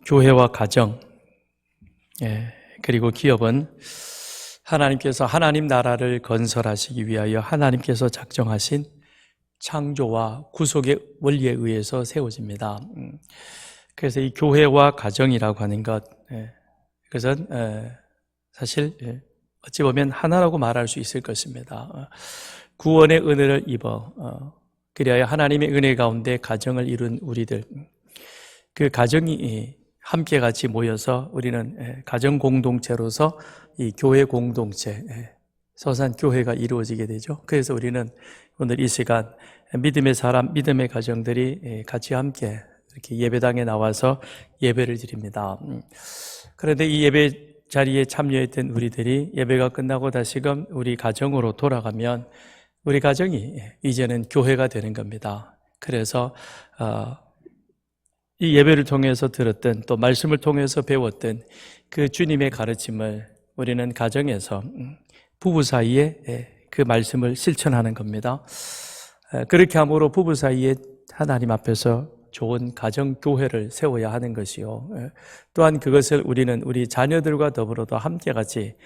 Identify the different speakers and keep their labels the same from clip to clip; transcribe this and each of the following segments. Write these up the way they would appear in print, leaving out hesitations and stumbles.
Speaker 1: 교회와 가정, 그리고 기업은 하나님께서 하나님 나라를 건설하시기 위하여 하나님께서 작정하신 창조와 구속의 원리에 의해서 세워집니다. 그래서 이 교회와 가정이라고 하는 것, 그것은 사실 어찌 보면 하나라고 말할 수 있을 것입니다. 구원의 은혜를 입어 그리하여 하나님의 은혜 가운데 가정을 이룬 우리들, 그 가정이 함께 같이 모여서 우리는 가정 공동체로서 이 교회 공동체, 서산 교회가 이루어지게 되죠. 그래서 우리는 오늘 이 시간 믿음의 사람, 믿음의 가정들이 같이 함께 이렇게 예배당에 나와서 예배를 드립니다. 그런데 이 예배 자리에 참여했던 우리들이 예배가 끝나고 다시금 우리 가정으로 돌아가면 우리 가정이 이제는 교회가 되는 겁니다. 그래서 이 예배를 통해서 들었던, 또 말씀을 통해서 배웠던 그 주님의 가르침을 우리는 가정에서 부부 사이에 그 말씀을 실천하는 겁니다. 그렇게 함으로 부부 사이에 하나님 앞에서 좋은 가정교회를 세워야 하는 것이요, 또한 그것을 우리는 우리 자녀들과 더불어도 함께 같이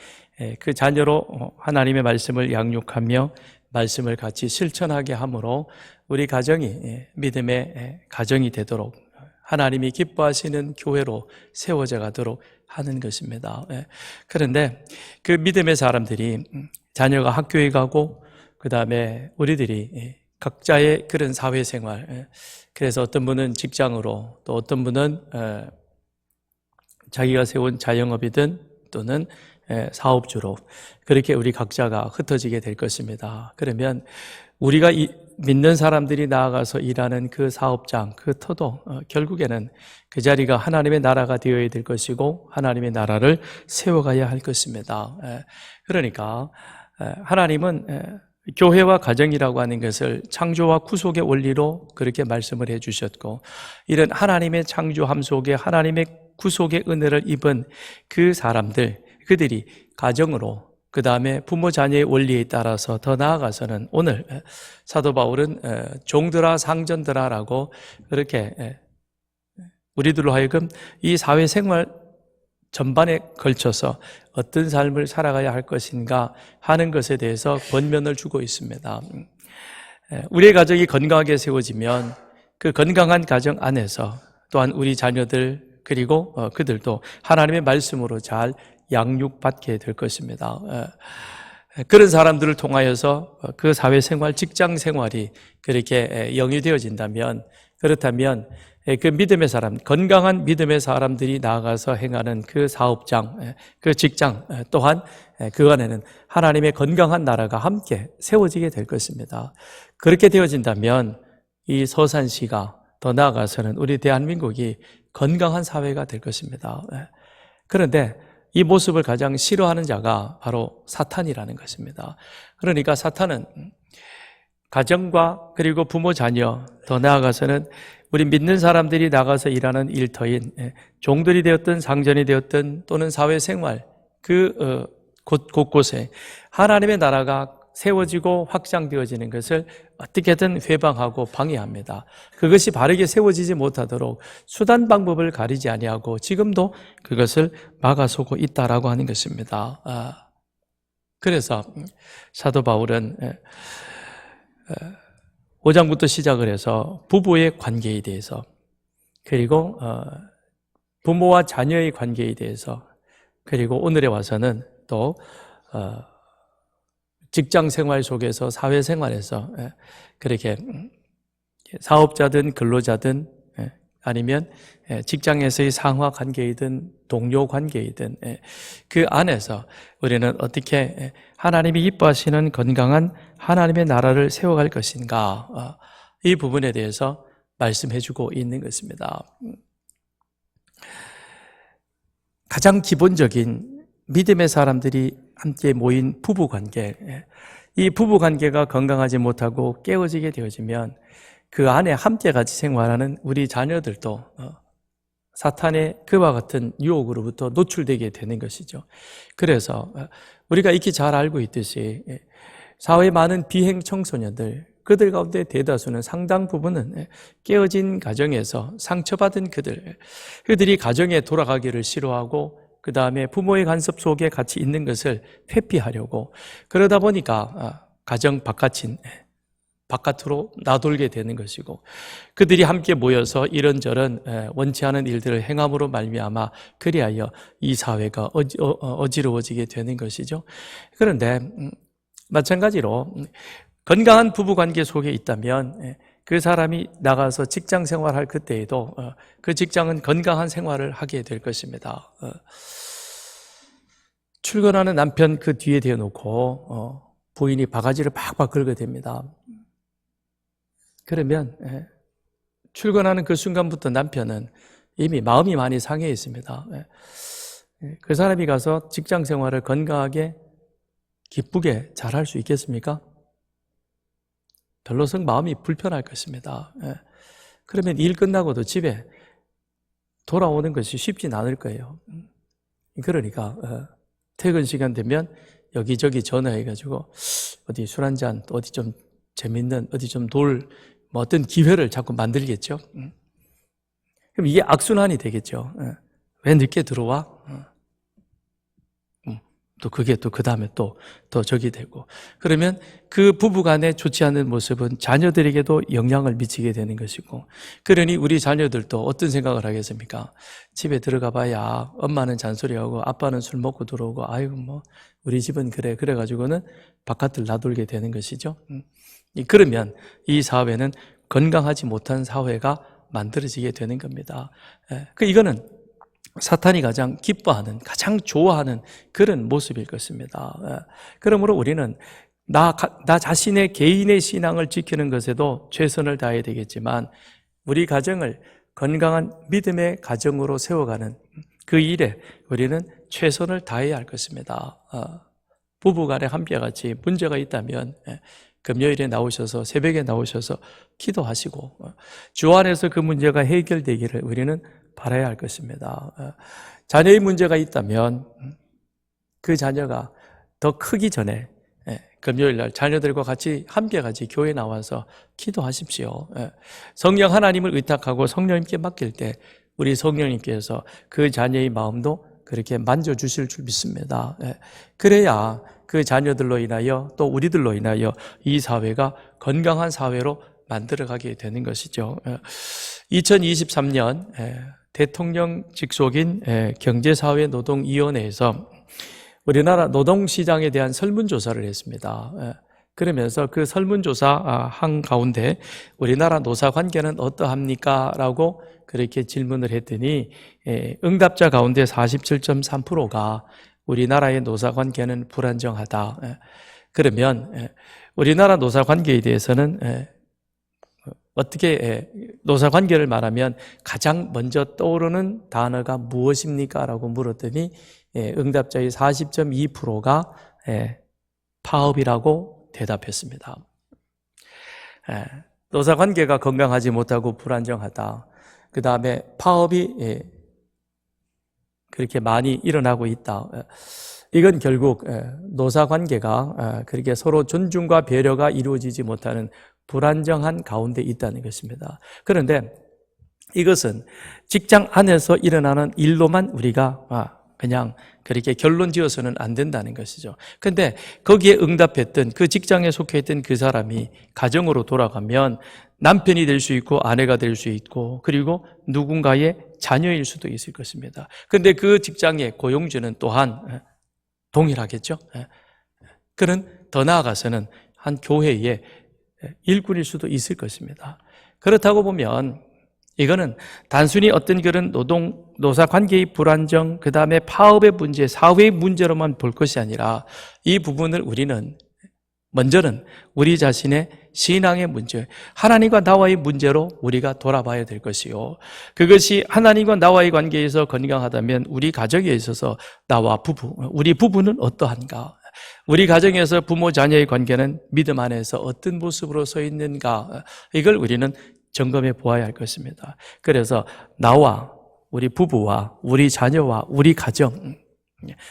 Speaker 1: 그 자녀로 하나님의 말씀을 양육하며 말씀을 같이 실천하게 함으로 우리 가정이 믿음의 가정이 되도록, 하나님이 기뻐하시는 교회로 세워져 가도록 하는 것입니다. 그런데 그 믿음의 사람들이 자녀가 학교에 가고, 그 다음에 우리들이 각자의 그런 사회생활, 그래서 어떤 분은 직장으로, 또 어떤 분은 자기가 세운 자영업이든 또는 사업주로 그렇게 우리 각자가 흩어지게 될 것입니다. 그러면 우리가 믿는 사람들이 나아가서 일하는 그 사업장, 그 터도 결국에는 그 자리가 하나님의 나라가 되어야 될 것이고 하나님의 나라를 세워가야 할 것입니다. 그러니까 하나님은 교회와 가정이라고 하는 것을 창조와 구속의 원리로 그렇게 말씀을 해주셨고, 이런 하나님의 창조함 속에 하나님의 구속의 은혜를 입은 그 사람들, 그들이 가정으로, 그 다음에 부모 자녀의 원리에 따라서 더 나아가서는 오늘 사도 바울은 종들아 상전들아라고 그렇게 우리들로 하여금 이 사회생활 전반에 걸쳐서 어떤 삶을 살아가야 할 것인가 하는 것에 대해서 권면을 주고 있습니다. 우리의 가정이 건강하게 세워지면 그 건강한 가정 안에서 또한 우리 자녀들, 그리고 그들도 하나님의 말씀으로 잘 양육받게 될 것입니다. 그런 사람들을 통하여서 그 사회생활, 직장생활이 그렇게 영위되어진다면, 그렇다면 그 믿음의 사람, 건강한 믿음의 사람들이 나아가서 행하는 그 사업장, 그 직장 또한 그 안에는 하나님의 건강한 나라가 함께 세워지게 될 것입니다. 그렇게 되어진다면 이 서산시가, 더 나아가서는 우리 대한민국이 건강한 사회가 될 것입니다. 그런데 이 모습을 가장 싫어하는 자가 바로 사탄이라는 것입니다. 그러니까 사탄은 가정과 그리고 부모 자녀, 더 나아가서는 우리 믿는 사람들이 나가서 일하는 일터인 종들이 되었든 상전이 되었든 또는 사회생활 그 곳곳에 하나님의 나라가 세워지고 확장되어지는 것을 어떻게든 회방하고 방해합니다. 그것이 바르게 세워지지 못하도록 수단 방법을 가리지 아니하고 지금도 그것을 막아서고 있다라고 하는 것입니다. 그래서 사도 바울은 5장부터 시작을 해서 부부의 관계에 대해서, 그리고 부모와 자녀의 관계에 대해서, 그리고 오늘에 와서는 또 직장 생활 속에서, 사회생활에서 그렇게 사업자든 근로자든 아니면 직장에서의 상하 관계이든 동료 관계이든 그 안에서 우리는 어떻게 하나님이 기뻐하시는 건강한 하나님의 나라를 세워갈 것인가, 이 부분에 대해서 말씀해주고 있는 것입니다. 가장 기본적인 믿음의 사람들이 함께 모인 부부관계, 이 부부관계가 건강하지 못하고 깨어지게 되어지면 그 안에 함께 같이 생활하는 우리 자녀들도 사탄의 그와 같은 유혹으로부터 노출되게 되는 것이죠. 그래서 우리가 익히 잘 알고 있듯이 사회의 많은 비행 청소년들, 그들 가운데 대다수는 상당 부분은 깨어진 가정에서 상처받은 그들이 가정에 돌아가기를 싫어하고 그 다음에 부모의 간섭 속에 같이 있는 것을 회피하려고 그러다 보니까 가정 바깥으로 나돌게 되는 것이고 그들이 함께 모여서 이런저런 원치 않은 일들을 행함으로 말미암아 그리하여 이 사회가 어지러워지게 되는 것이죠. 그런데 마찬가지로 건강한 부부관계 속에 있다면 그 사람이 나가서 직장 생활할 그때에도 그 직장은 건강한 생활을 하게 될 것입니다. 출근하는 남편 그 뒤에 대어놓고 부인이 바가지를 팍팍 긁게 됩니다. 그러면 출근하는 그 순간부터 남편은 이미 마음이 많이 상해 있습니다. 그 사람이 가서 직장 생활을 건강하게 기쁘게 잘할 수 있겠습니까? 별로성 마음이 불편할 것입니다. 그러면 일 끝나고도 집에 돌아오는 것이 쉽진 않을 거예요. 그러니까 퇴근 시간 되면 여기저기 전화해가지고 어디 술 한잔, 어디 좀 재밌는, 어디 좀 어떤 기회를 자꾸 만들겠죠. 그럼 이게 악순환이 되겠죠. 왜 늦게 들어와? 또 그게 또 그 다음에 또 저기 되고. 그러면 그 부부 간에 좋지 않은 모습은 자녀들에게도 영향을 미치게 되는 것이고. 그러니 우리 자녀들도 어떤 생각을 하겠습니까? 집에 들어가 봐야 엄마는 잔소리하고 아빠는 술 먹고 들어오고 아이고 뭐 우리 집은 그래가지고는 바깥을 나돌게 되는 것이죠. 그러면 이 사회는 건강하지 못한 사회가 만들어지게 되는 겁니다. 이거는 사탄이 가장 기뻐하는, 가장 좋아하는 그런 모습일 것입니다. 그러므로 우리는 나 자신의 개인의 신앙을 지키는 것에도 최선을 다해야 되겠지만 우리 가정을 건강한 믿음의 가정으로 세워가는 그 일에 우리는 최선을 다해야 할 것입니다. 부부간에 함께같이 문제가 있다면 금요일에 나오셔서 새벽에 나오셔서 기도하시고 주 안에서 그 문제가 해결되기를 우리는 바라야 할 것입니다. 자녀의 문제가 있다면 그 자녀가 더 크기 전에 금요일 날 자녀들과 함께 교회에 나와서 기도하십시오. 성령 하나님을 의탁하고 성령님께 맡길 때 우리 성령님께서 그 자녀의 마음도 그렇게 만져주실 줄 믿습니다. 그래야 그 자녀들로 인하여 또 우리들로 인하여 이 사회가 건강한 사회로 만들어가게 되는 것이죠. 2023년 대통령 직속인 경제사회노동위원회에서 우리나라 노동시장에 대한 설문조사를 했습니다. 그러면서 그 설문조사 한가운데 우리나라 노사관계는 어떠합니까? 라고 그렇게 질문을 했더니 응답자 가운데 47.3%가 우리나라의 노사관계는 불안정하다. 그러면 우리나라 노사관계에 대해서는 어떻게 노사관계를 말하면 가장 먼저 떠오르는 단어가 무엇입니까? 라고 물었더니 응답자의 40.2%가 파업이라고 대답했습니다. 노사관계가 건강하지 못하고 불안정하다. 그 다음에 파업이 그렇게 많이 일어나고 있다. 이건 결국 노사관계가 그렇게 서로 존중과 배려가 이루어지지 못하는 불안정한 가운데 있다는 것입니다. 그런데 이것은 직장 안에서 일어나는 일로만 우리가 그냥 그렇게 결론 지어서는 안 된다는 것이죠. 그런데 거기에 응답했던 그 직장에 속해 있던 그 사람이 가정으로 돌아가면 남편이 될 수 있고 아내가 될 수 있고 그리고 누군가의 자녀일 수도 있을 것입니다. 그런데 그 직장의 고용주는 또한 동일하겠죠. 그는 더 나아가서는 한 교회의 일꾼일 수도 있을 것입니다. 그렇다고 보면 이거는 단순히 어떤 그런 노사 관계의 불안정, 그 다음에 파업의 문제, 사회의 문제로만 볼 것이 아니라 이 부분을 우리는 먼저는 우리 자신의 신앙의 문제, 하나님과 나와의 문제로 우리가 돌아봐야 될 것이요. 그것이 하나님과 나와의 관계에서 건강하다면 우리 가정에 있어서 우리 부부는 어떠한가? 우리 가정에서 부모 자녀의 관계는 믿음 안에서 어떤 모습으로 서 있는가? 이걸 우리는 점검해 보아야 할 것입니다. 그래서 나와 우리 부부와 우리 자녀와 우리 가정,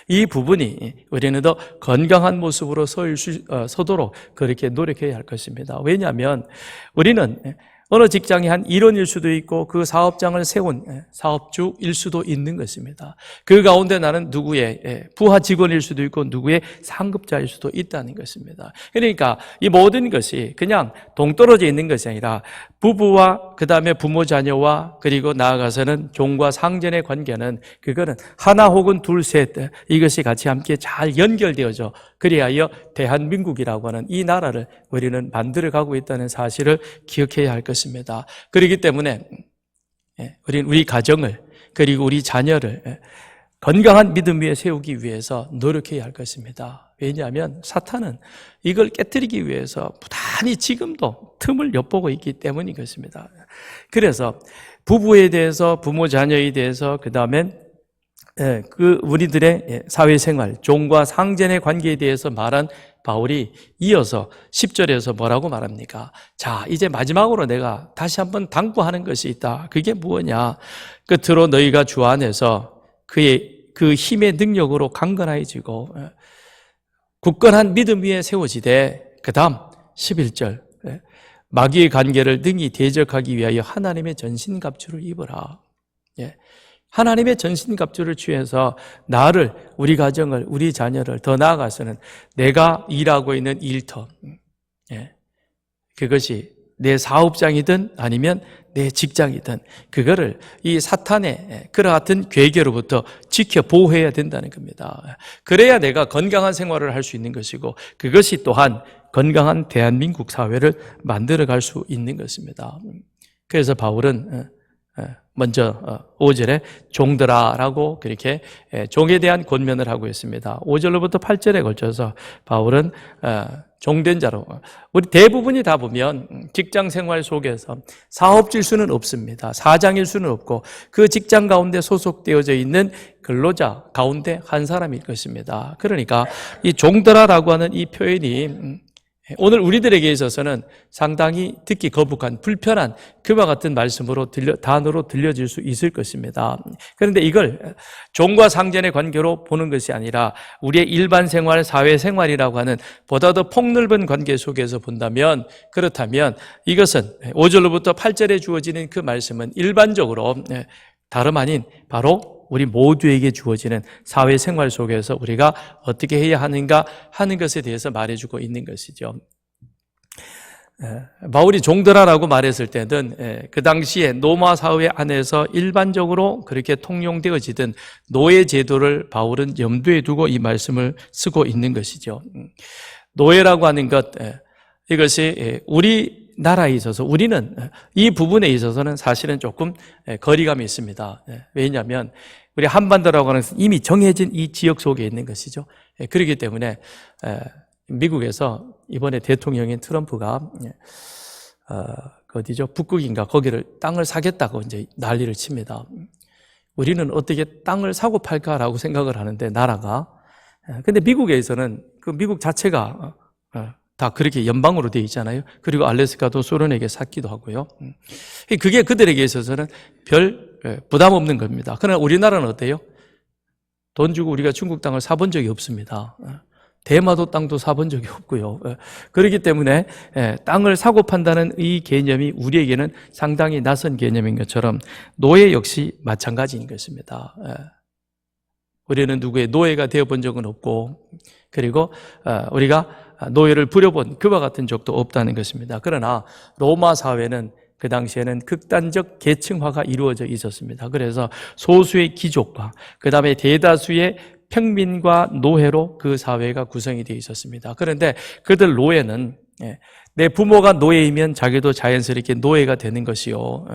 Speaker 1: 이 부분이 우리는 더 건강한 모습으로 서도록 그렇게 노력해야 할 것입니다. 왜냐하면 우리는 어느 직장이 한 일원일 수도 있고 그 사업장을 세운 사업주일 수도 있는 것입니다. 그 가운데 나는 누구의 부하 직원일 수도 있고 누구의 상급자일 수도 있다는 것입니다. 그러니까 이 모든 것이 그냥 동떨어져 있는 것이 아니라 부부와 그 다음에 부모 자녀와 그리고 나아가서는 종과 상전의 관계는 그거는 하나 혹은 둘, 셋 이것이 같이 함께 잘 연결되어져 그리하여 대한민국이라고 하는 이 나라를 우리는 만들어가고 있다는 사실을 기억해야 할 것입니다. 그렇기 때문에 우리는 우리 가정을 그리고 우리 자녀를 건강한 믿음 위에 세우기 위해서 노력해야 할 것입니다. 왜냐하면 사탄은 이걸 깨뜨리기 위해서 부단히 지금도 틈을 엿보고 있기 때문인 것입니다. 그래서 부부에 대해서 부모 자녀에 대해서 그 다음엔 우리들의 사회생활, 종과 상전의 관계에 대해서 말한 바울이 이어서 10절에서 뭐라고 말합니까? 자, 이제 마지막으로 내가 다시 한번 당부하는 것이 있다. 그게 무엇이냐? 끝으로 너희가 주 안에서 그의 그 힘의 능력으로 강건해지고 굳건한 믿음 위에 세워지되 그 다음 11절 마귀의 관계를 능히 대적하기 위하여 하나님의 전신갑주를 입으라. 하나님의 전신갑주를 취해서 나를, 우리 가정을, 우리 자녀를 더 나아가서는 내가 일하고 있는 일터, 그것이 내 사업장이든 아니면 내 직장이든 그거를 이 사탄의 그와 같은 괴계로부터 지켜 보호해야 된다는 겁니다. 그래야 내가 건강한 생활을 할 수 있는 것이고 그것이 또한 건강한 대한민국 사회를 만들어갈 수 있는 것입니다. 그래서 바울은 먼저 5절에 종들아라고 그렇게 종에 대한 권면을 하고 있습니다. 5절로부터 8절에 걸쳐서 바울은 종된 자로, 우리 대부분이 다 보면 직장 생활 속에서 사업주일 수는 없습니다. 사장일 수는 없고 그 직장 가운데 소속되어져 있는 근로자 가운데 한 사람일 것입니다. 그러니까 이 종들아라고 하는 이 표현이 오늘 우리들에게 있어서는 상당히 듣기 거북한 불편한 그와 같은 말씀으로 단어로 들려질 수 있을 것입니다. 그런데 이걸 종과 상전의 관계로 보는 것이 아니라 우리의 일반 생활, 사회생활이라고 하는 보다 더 폭넓은 관계 속에서 본다면 그렇다면 이것은 5절로부터 8절에 주어지는 그 말씀은 일반적으로 다름 아닌 바로 우리 모두에게 주어지는 사회생활 속에서 우리가 어떻게 해야 하는가 하는 것에 대해서 말해주고 있는 것이죠. 바울이 종들아라고 말했을 때는 그 당시에 로마 사회 안에서 일반적으로 그렇게 통용되어지던 노예 제도를 바울은 염두에 두고 이 말씀을 쓰고 있는 것이죠. 노예라고 하는 것, 이것이 우리 나라에 있어서 우리는 이 부분에 있어서는 사실은 조금 거리감이 있습니다. 왜냐하면 우리 한반도라고 하는 것은 이미 정해진 이 지역 속에 있는 것이죠. 그렇기 때문에 미국에서 이번에 대통령인 트럼프가 어디죠? 북극인가 거기를 땅을 사겠다고 이제 난리를 칩니다. 우리는 어떻게 땅을 사고 팔까라고 생각을 하는데 나라가 근데 미국에서는 그 미국 자체가 다 그렇게 연방으로 되어 있잖아요. 그리고 알래스카도 소련에게 샀기도 하고요. 그게 그들에게 있어서는 별 부담 없는 겁니다. 그러나 우리나라는 어때요? 돈 주고 우리가 중국 땅을 사본 적이 없습니다. 대마도 땅도 사본 적이 없고요. 그렇기 때문에 땅을 사고 판다는 이 개념이 우리에게는 상당히 낯선 개념인 것처럼 노예 역시 마찬가지인 것입니다. 우리는 누구의 노예가 되어본 적은 없고 그리고 우리가 노예를 부려본 그와 같은 적도 없다는 것입니다. 그러나 로마 사회는 그 당시에는 극단적 계층화가 이루어져 있었습니다. 그래서 소수의 귀족과 그 다음에 대다수의 평민과 노예로 그 사회가 구성이 되어 있었습니다. 그런데 그들 노예는 내 부모가 노예이면 자기도 자연스럽게 노예가 되는 것이요.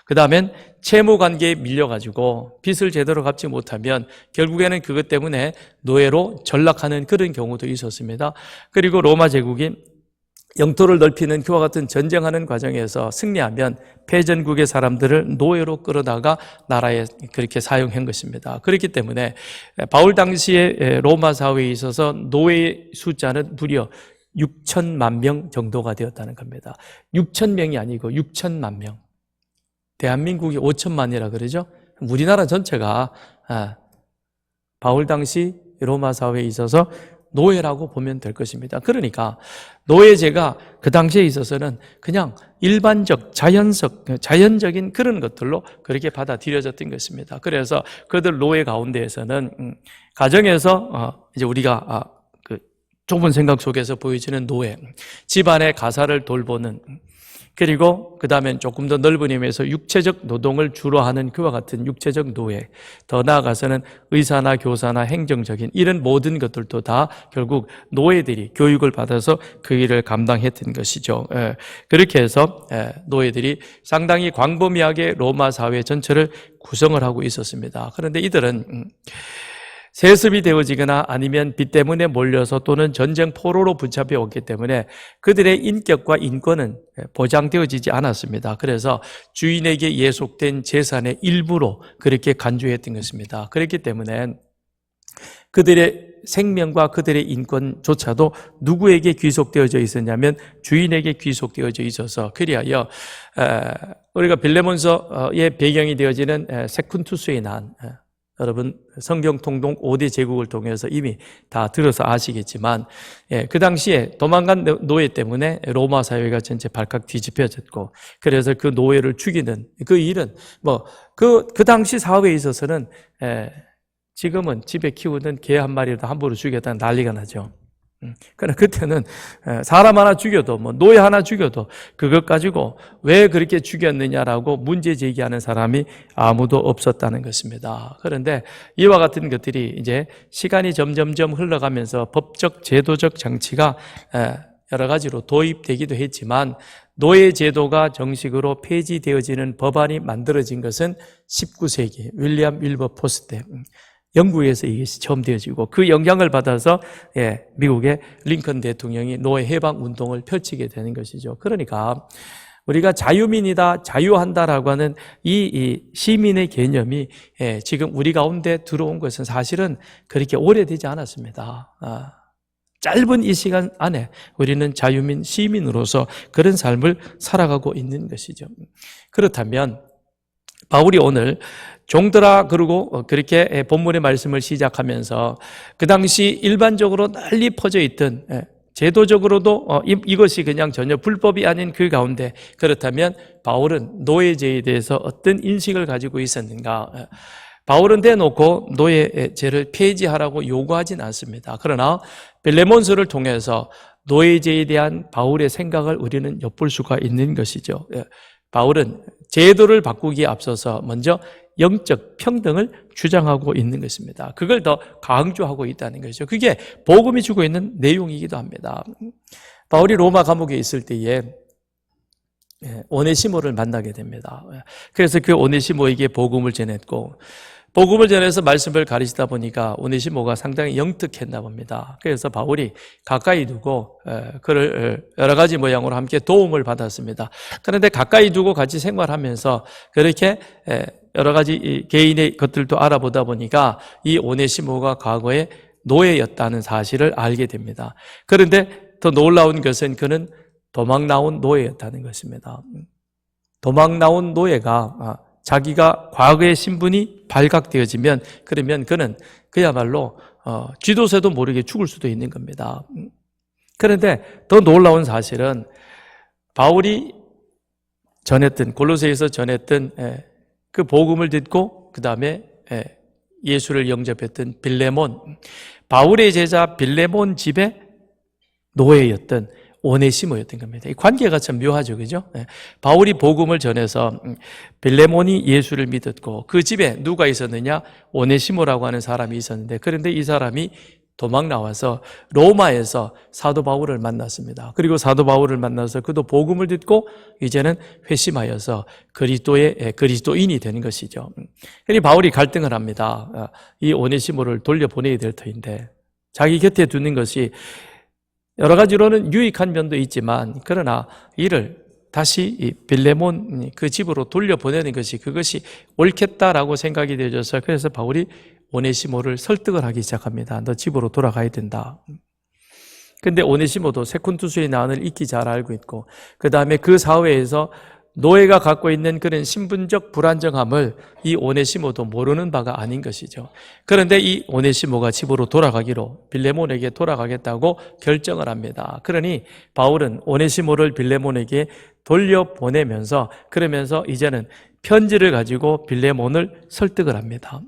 Speaker 1: 그 다음엔 채무관계에 밀려가지고 빚을 제대로 갚지 못하면 결국에는 그것 때문에 노예로 전락하는 그런 경우도 있었습니다. 그리고 로마 제국이 영토를 넓히는 그와 같은 전쟁하는 과정에서 승리하면 패전국의 사람들을 노예로 끌어다가 나라에 그렇게 사용한 것입니다. 그렇기 때문에 바울 당시에 로마 사회에 있어서 노예 숫자는 무려 6천만 명 정도가 되었다는 겁니다. 6천 명이 아니고 6천만 명. 대한민국이 5천만이라 그러죠. 우리나라 전체가 바울 당시 로마 사회에 있어서 노예라고 보면 될 것입니다. 그러니까 노예제가 그 당시에 있어서는 그냥 일반적, 자연적인 그런 것들로 그렇게 받아들여졌던 것입니다. 그래서 그들 노예 가운데에서는 가정에서 이제 우리가 그 좁은 생각 속에서 보여지는 노예, 집안의 가사를 돌보는, 그리고 그 다음엔 조금 더 넓은 의미에서 육체적 노동을 주로 하는 그와 같은 육체적 노예, 더 나아가서는 의사나 교사나 행정적인 이런 모든 것들도 다 결국 노예들이 교육을 받아서 그 일을 감당했던 것이죠. 그렇게 해서 노예들이 상당히 광범위하게 로마 사회 전체를 구성을 하고 있었습니다. 그런데 이들은 세습이 되어지거나 아니면 빚 때문에 몰려서 또는 전쟁 포로로 붙잡혀 왔기 때문에 그들의 인격과 인권은 보장되어지지 않았습니다. 그래서 주인에게 예속된 재산의 일부로 그렇게 간주했던 것입니다. 그렇기 때문에 그들의 생명과 그들의 인권조차도 누구에게 귀속되어져 있었냐면 주인에게 귀속되어져 있어서, 그리하여 우리가 빌레몬서의 배경이 되어지는 세쿤투스의 난, 여러분 성경 통독 5대 제국을 통해서 이미 다 들어서 아시겠지만 그 당시에 도망간 노예 때문에 로마 사회가 전체 발칵 뒤집혀졌고, 그래서 그 노예를 죽이는 그 일은 그 당시 사회에 있어서는 지금은 집에 키우던 개 한 마리라도 함부로 죽였다 난리가 나죠. 그러나 그때는 사람 하나 죽여도 노예 하나 죽여도 그것 가지고 왜 그렇게 죽였느냐라고 문제 제기하는 사람이 아무도 없었다는 것입니다. 그런데 이와 같은 것들이 이제 시간이 점점점 흘러가면서 법적 제도적 장치가 여러 가지로 도입되기도 했지만 노예 제도가 정식으로 폐지되어지는 법안이 만들어진 것은 19세기 윌리엄 윌버포스 때 영국에서 이것이 처음 되어지고, 그 영향을 받아서 미국의 링컨 대통령이 노예 해방 운동을 펼치게 되는 것이죠. 그러니까 우리가 자유민이다, 자유한다라고 하는 이 시민의 개념이 지금 우리 가운데 들어온 것은 사실은 그렇게 오래되지 않았습니다. 짧은 이 시간 안에 우리는 자유민, 시민으로서 그런 삶을 살아가고 있는 것이죠. 그렇다면 바울이 오늘 종들아 그러고 그렇게 본문의 말씀을 시작하면서 그 당시 일반적으로 널리 퍼져 있던 제도적으로도 이것이 그냥 전혀 불법이 아닌 그 가운데, 그렇다면 바울은 노예제에 대해서 어떤 인식을 가지고 있었는가? 바울은 대놓고 노예제를 폐지하라고 요구하진 않습니다. 그러나 빌레몬서를 통해서 노예제에 대한 바울의 생각을 우리는 엿볼 수가 있는 것이죠. 바울은 제도를 바꾸기에 앞서서 먼저 영적 평등을 주장하고 있는 것입니다. 그걸 더 강조하고 있다는 것이죠. 그게 복음이 주고 있는 내용이기도 합니다. 바울이 로마 감옥에 있을 때에 오네시모를 만나게 됩니다. 그래서 그 오네시모에게 복음을 전했고, 복음을 전해서 말씀을 가르치다 보니까 오네시모가 상당히 영특했나 봅니다. 그래서 바울이 가까이 두고 그를 여러 가지 모양으로 함께 도움을 받았습니다. 그런데 가까이 두고 같이 생활하면서 그렇게 여러 가지 개인의 것들도 알아보다 보니까 이 오네시모가 과거에 노예였다는 사실을 알게 됩니다. 그런데 더 놀라운 것은 그는 도망 나온 노예였다는 것입니다. 도망 나온 노예가 자기가 과거의 신분이 발각되어지면 그러면 그는 그야말로 쥐도새도 모르게 죽을 수도 있는 겁니다. 그런데 더 놀라운 사실은 바울이 전했던, 골로새에서 전했던 그 복음을 듣고 그 다음에 예수를 영접했던 빌레몬, 바울의 제자 빌레몬 집의 노예였던 오네시모였던 겁니다. 이 관계가 참 묘하죠, 그죠? 바울이 복음을 전해서 빌레몬이 예수를 믿었고 그 집에 누가 있었느냐? 오네시모라고 하는 사람이 있었는데, 그런데 이 사람이 도망 나와서 로마에서 사도 바울을 만났습니다. 그리고 사도 바울을 만나서 그도 복음을 듣고 이제는 회심하여서 그리스도인이 되는 것이죠. 그러니 바울이 갈등을 합니다. 이 오네시모를 돌려보내야 될 터인데 자기 곁에 두는 것이 여러 가지로는 유익한 면도 있지만, 그러나 이를 다시 이 빌레몬 그 집으로 돌려보내는 것이 그것이 옳겠다라고 생각이 되어져서, 그래서 바울이 오네시모를 설득을 하기 시작합니다. 너 집으로 돌아가야 된다. 근데 오네시모도 세쿤투스의 난을 익히 잘 알고 있고, 그 다음에 그 사회에서 노예가 갖고 있는 그런 신분적 불안정함을 이 오네시모도 모르는 바가 아닌 것이죠. 그런데 이 오네시모가 집으로 돌아가기로, 빌레몬에게 돌아가겠다고 결정을 합니다. 그러니 바울은 오네시모를 빌레몬에게 돌려보내면서, 그러면서 이제는 편지를 가지고 빌레몬을 설득을 합니다.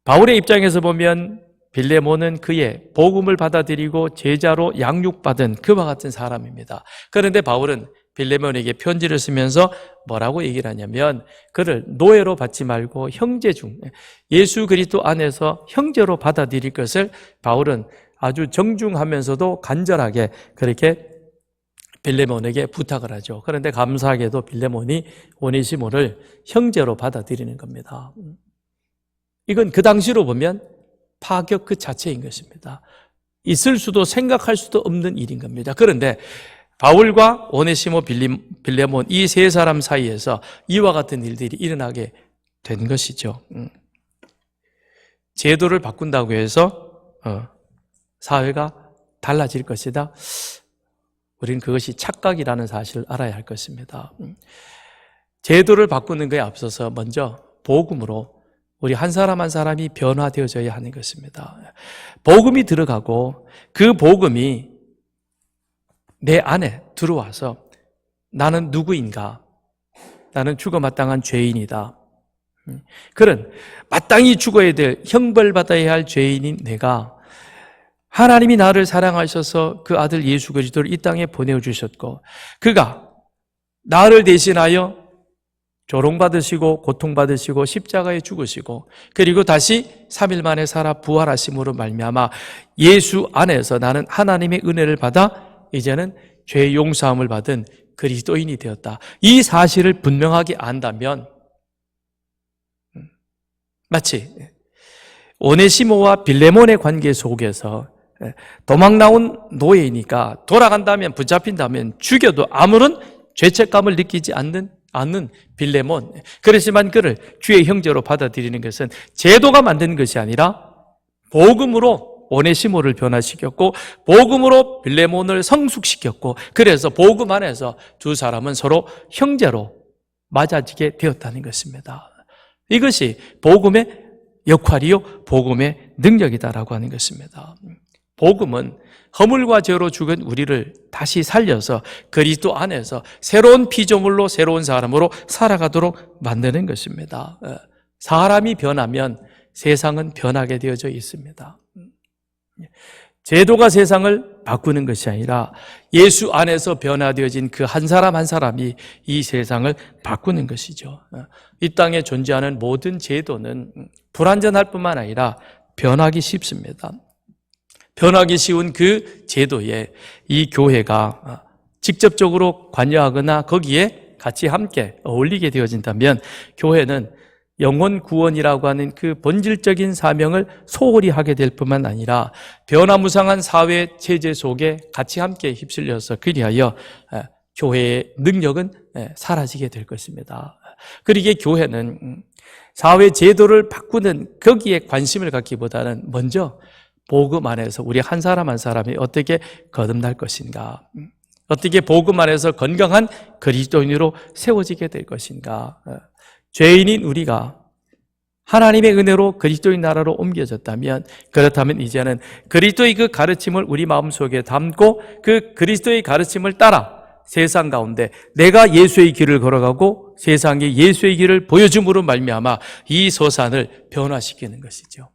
Speaker 1: 바울의 입장에서 보면 빌레몬은 그의 복음을 받아들이고 제자로 양육받은 그와 같은 사람입니다. 그런데 바울은 빌레몬에게 편지를 쓰면서 뭐라고 얘기를 하냐면, 그를 노예로 받지 말고 형제 중, 예수 그리스도 안에서 형제로 받아들일 것을 바울은 아주 정중하면서도 간절하게 그렇게 빌레몬에게 부탁을 하죠. 그런데 감사하게도 빌레몬이 오네시모를 형제로 받아들이는 겁니다. 이건 그 당시로 보면 파격 그 자체인 것입니다. 있을 수도 생각할 수도 없는 일인 겁니다. 그런데 바울과 오네시모, 빌레몬 이 세 사람 사이에서 이와 같은 일들이 일어나게 된 것이죠. 제도를 바꾼다고 해서 사회가 달라질 것이다. 우리는 그것이 착각이라는 사실을 알아야 할 것입니다. 제도를 바꾸는 것에 앞서서 먼저 복음으로 우리 한 사람 한 사람이 변화되어져야 하는 것입니다. 복음이 들어가고 그 복음이 내 안에 들어와서 나는 누구인가? 나는 죽어 마땅한 죄인이다. 그런 마땅히 죽어야 될, 형벌받아야 할 죄인인 내가 하나님이 나를 사랑하셔서 그 아들 예수 그리스도를 이 땅에 보내주셨고 그가 나를 대신하여 조롱받으시고 고통받으시고 십자가에 죽으시고 그리고 다시 3일 만에 살아 부활하심으로 말미암아 예수 안에서 나는 하나님의 은혜를 받아 이제는 죄 용서함을 받은 그리스도인이 되었다. 이 사실을 분명하게 안다면 마치 오네시모와 빌레몬의 관계 속에서 도망 나온 노예이니까 돌아간다면, 붙잡힌다면 죽여도 아무런 죄책감을 느끼지 않는 빌레몬, 그렇지만 그를 주의 형제로 받아들이는 것은 제도가 만든 것이 아니라 복음으로 오네시모를 변화시켰고 복음으로 빌레몬을 성숙시켰고 그래서 복음 안에서 두 사람은 서로 형제로 맞아지게 되었다는 것입니다. 이것이 복음의 역할이요 복음의 능력이다라고 하는 것입니다. 복음은 허물과 죄로 죽은 우리를 다시 살려서 그리스도 안에서 새로운 피조물로 새로운 사람으로 살아가도록 만드는 것입니다. 사람이 변하면 세상은 변하게 되어져 있습니다. 제도가 세상을 바꾸는 것이 아니라 예수 안에서 변화되어진 그 한 사람 한 사람이 이 세상을 바꾸는 것이죠. 이 땅에 존재하는 모든 제도는 불완전할 뿐만 아니라 변하기 쉽습니다. 변하기 쉬운 그 제도에 이 교회가 직접적으로 관여하거나 거기에 같이 함께 어울리게 되어진다면 교회는 영혼 구원이라고 하는 그 본질적인 사명을 소홀히 하게 될 뿐만 아니라 변화무쌍한 사회 체제 속에 같이 함께 휩쓸려서 그리하여 교회의 능력은 사라지게 될 것입니다. 그러기에 교회는 사회 제도를 바꾸는 거기에 관심을 갖기보다는 먼저 복음 안에서 우리 한 사람 한 사람이 어떻게 거듭날 것인가, 어떻게 복음 안에서 건강한 그리스도인으로 세워지게 될 것인가, 죄인인 우리가 하나님의 은혜로 그리스도의 나라로 옮겨졌다면 그렇다면 이제는 그리스도의 그 가르침을 우리 마음속에 담고 그 그리스도의 가르침을 따라 세상 가운데 내가 예수의 길을 걸어가고 세상에 예수의 길을 보여줌으로 말미암아 이 소산을 변화시키는 것이죠.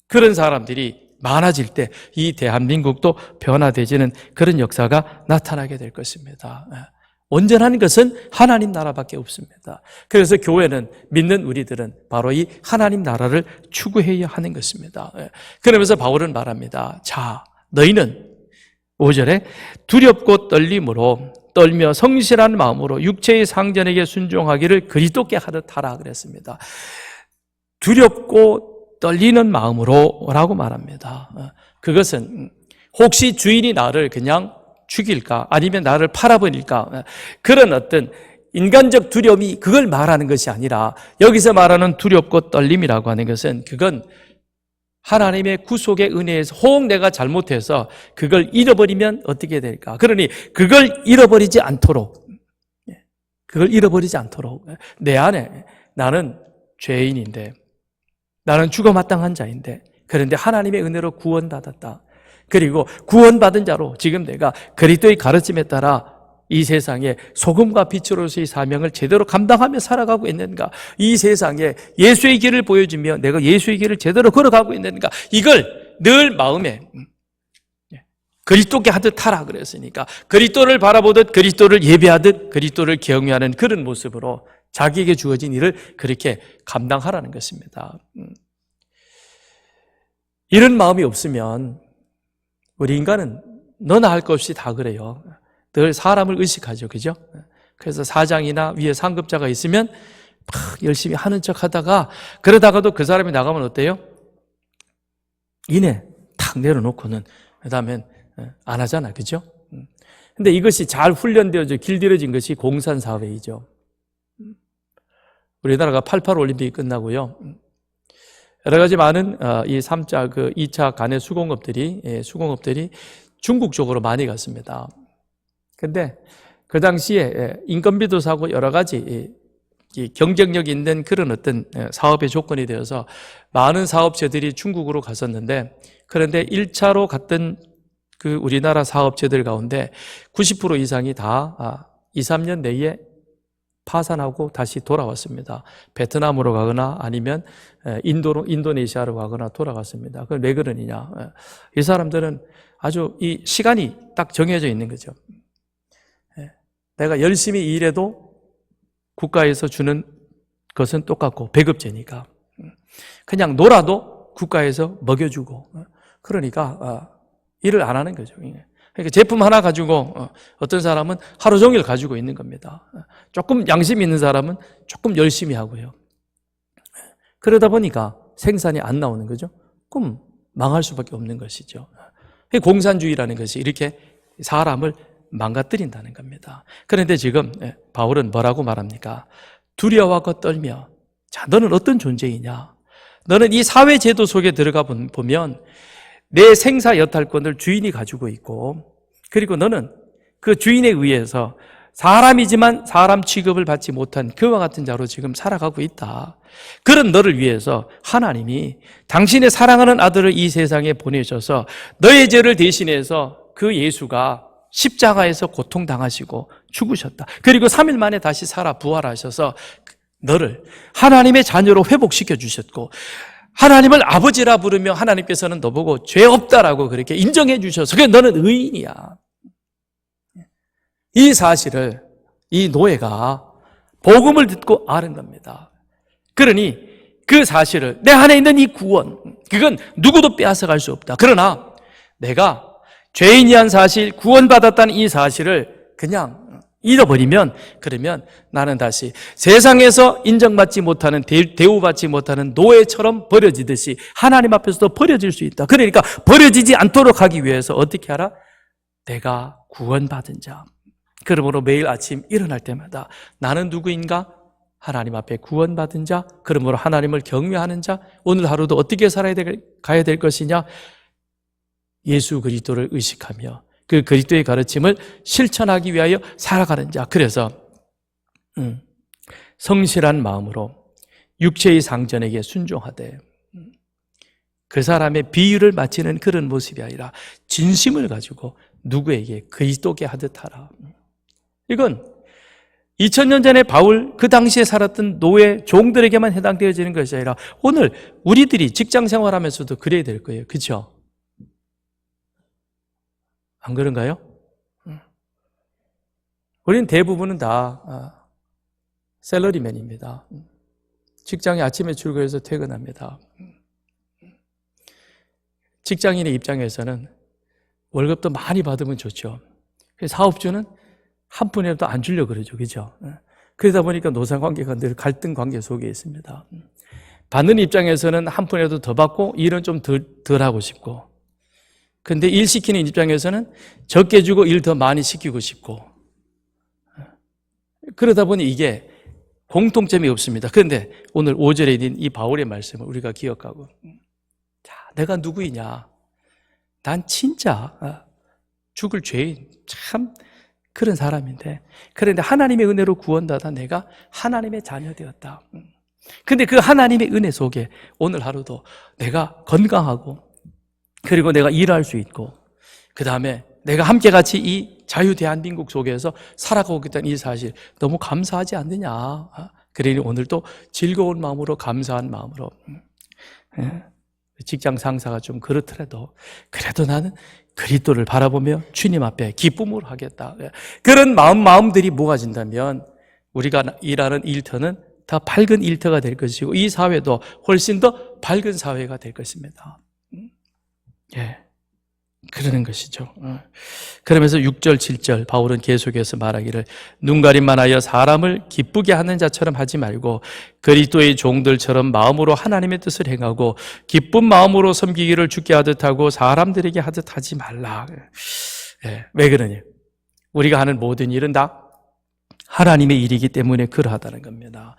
Speaker 1: 그런 사람들이 많아질 때 이 대한민국도 변화되지는 그런 역사가 나타나게 될 것입니다. 온전한 것은 하나님 나라밖에 없습니다. 그래서 교회는, 믿는 우리들은 바로 이 하나님 나라를 추구해야 하는 것입니다. 그러면서 바울은 말합니다. 자, 너희는 5절에 두렵고 떨며 성실한 마음으로 육체의 상전에게 순종하기를 그리스도께 하듯 하라 그랬습니다. 두렵고 떨리는 마음으로 라고 말합니다. 그것은 혹시 주인이 나를 그냥 죽일까 아니면 나를 팔아버릴까 그런 어떤 인간적 두려움이 그걸 말하는 것이 아니라 여기서 말하는 두렵고 떨림이라고 하는 것은 그건 하나님의 구속의 은혜에서 혹 내가 잘못해서 그걸 잃어버리면 어떻게 될까? 그러니 그걸 잃어버리지 않도록 그걸 잃어버리지 않도록 내 안에 나는 죄인인데 나는 죽어마땅한 자인데 그런데 하나님의 은혜로 구원받았다. 그리고 구원받은 자로 지금 내가 그리스도의 가르침에 따라 이 세상에 소금과 빛으로서의 사명을 제대로 감당하며 살아가고 있는가? 이 세상에 예수의 길을 보여주며 내가 예수의 길을 제대로 걸어가고 있는가? 이걸 늘 마음에 그리스도께 하듯 하라 그랬으니까 그리스도를 바라보듯 그리스도를 예배하듯 그리스도를 경외하는 그런 모습으로 자기에게 주어진 일을 그렇게 감당하라는 것입니다. 이런 마음이 없으면 우리 인간은 너나 할 것 없이 다 그래요. 늘 사람을 의식하죠. 그죠? 그래서 사장이나 위에 상급자가 있으면 막 열심히 하는 척 하다가 그러다가도 그 사람이 나가면 어때요? 이내 탁 내려놓고는 그 다음엔 안 하잖아. 그죠? 근데 이것이 잘 훈련되어져 길들여진 것이 공산사회이죠. 우리나라가 88 올림픽이 끝나고요. 여러 가지 많은 이 3차, 2차 간의 수공업들이 중국 쪽으로 많이 갔습니다. 근데 그 당시에 인건비도 사고 여러 가지 경쟁력 있는 그런 어떤 사업의 조건이 되어서 많은 사업체들이 중국으로 갔었는데 그런데 1차로 갔던 그 우리나라 사업체들 가운데 90% 이상이 다 2, 3년 내에 파산하고 다시 돌아왔습니다. 베트남으로 가거나 아니면 인도네시아로 가거나 돌아갔습니다. 그럼 왜 그러느냐? 이 사람들은 아주 이 시간이 딱 정해져 있는 거죠. 내가 열심히 일해도 국가에서 주는 것은 똑같고 배급제니까 그냥 놀아도 국가에서 먹여주고 그러니까 일을 안 하는 거죠. 그러니까 제품 하나 가지고 어떤 사람은 하루 종일 가지고 있는 겁니다. 조금 양심 있는 사람은 조금 열심히 하고요. 그러다 보니까 생산이 안 나오는 거죠. 그럼 망할 수밖에 없는 것이죠. 공산주의라는 것이 이렇게 사람을 망가뜨린다는 겁니다. 그런데 지금 바울은 뭐라고 말합니까? 두려워하고 떨며 자, 너는 어떤 존재이냐? 너는 이 사회제도 속에 들어가 보면 내 생사 여탈권을 주인이 가지고 있고 그리고 너는 그 주인에 의해서 사람이지만 사람 취급을 받지 못한 그와 같은 자로 지금 살아가고 있다. 그런 너를 위해서 하나님이 당신의 사랑하는 아들을 이 세상에 보내셔서 너의 죄를 대신해서 그 예수가 십자가에서 고통당하시고 죽으셨다. 그리고 3일 만에 다시 살아 부활하셔서 너를 하나님의 자녀로 회복시켜 주셨고 하나님을 아버지라 부르며 하나님께서는 너보고 죄 없다라고 그렇게 인정해 주셔서 그래 너는 의인이야. 이 사실을 이 노예가 복음을 듣고 아는 겁니다. 그러니 그 사실을 내 안에 있는 이 구원 그건 누구도 빼앗아갈 수 없다. 그러나 내가 죄인이한 사실 구원받았다는 이 사실을 그냥 잃어버리면 그러면 나는 다시 세상에서 인정받지 못하는 대우받지 못하는 노예처럼 버려지듯이 하나님 앞에서도 버려질 수 있다. 그러니까 버려지지 않도록 하기 위해서 어떻게 하라? 내가 구원받은 자. 그러므로 매일 아침 일어날 때마다 나는 누구인가? 하나님 앞에 구원받은 자. 그러므로 하나님을 경외하는 자. 오늘 하루도 어떻게 가야 될 것이냐? 예수 그리스도를 의식하며 그 그리스도의 가르침을 실천하기 위하여 살아가는 자. 그래서 성실한 마음으로 육체의 상전에게 순종하되 그 사람의 비유를 마치는 그런 모습이 아니라 진심을 가지고 누구에게 그리스도께 하듯 하라. 이건 2000년 전에 바울 그 당시에 살았던 노예 종들에게만 해당되어지는 것이 아니라 오늘 우리들이 직장 생활하면서도 그래야 될 거예요. 그렇죠? 안 그런가요? 우리는 대부분은 다 샐러리맨입니다. 직장에 아침에 출근해서 퇴근합니다. 직장인의 입장에서는 월급도 많이 받으면 좋죠. 사업주는 한 푼이라도 안 주려고 그러죠. 그죠? 그러다 보니까 노사관계가 늘 갈등 관계 속에 있습니다. 받는 입장에서는 한 푼이라도 더 받고 일은 좀 덜 하고 싶고 근데 일 시키는 입장에서는 적게 주고 일 더 많이 시키고 싶고 그러다 보니 이게 공통점이 없습니다. 그런데 오늘 5절에 있는 이 바울의 말씀을 우리가 기억하고 자, 내가 누구이냐? 난 진짜 죽을 죄인 참 그런 사람인데, 그런데 하나님의 은혜로 구원받아 내가 하나님의 자녀 되었다. 근데 그 하나님의 은혜 속에 오늘 하루도 내가 건강하고, 그리고 내가 일할 수 있고, 그 다음에 내가 함께 같이 이 자유대한민국 속에서 살아가고 있다는 이 사실 너무 감사하지 않느냐. 그러니 오늘도 즐거운 마음으로, 감사한 마음으로, 직장 상사가 좀 그렇더라도 그래도 나는 그리스도를 바라보며 주님 앞에 기쁨으로 하겠다. 그런 마음들이 모아진다면 우리가 일하는 일터는 더 밝은 일터가 될 것이고, 이 사회도 훨씬 더 밝은 사회가 될 것입니다. 예, 그러는 것이죠. 그러면서 6절, 7절 바울은 계속해서 말하기를, 눈가림만 하여 사람을 기쁘게 하는 자처럼 하지 말고 그리스도의 종들처럼 마음으로 하나님의 뜻을 행하고 기쁜 마음으로 섬기기를 주께 하듯 하고 사람들에게 하듯 하지 말라. 예, 왜 그러냐? 우리가 하는 모든 일은 다 하나님의 일이기 때문에 그러하다는 겁니다.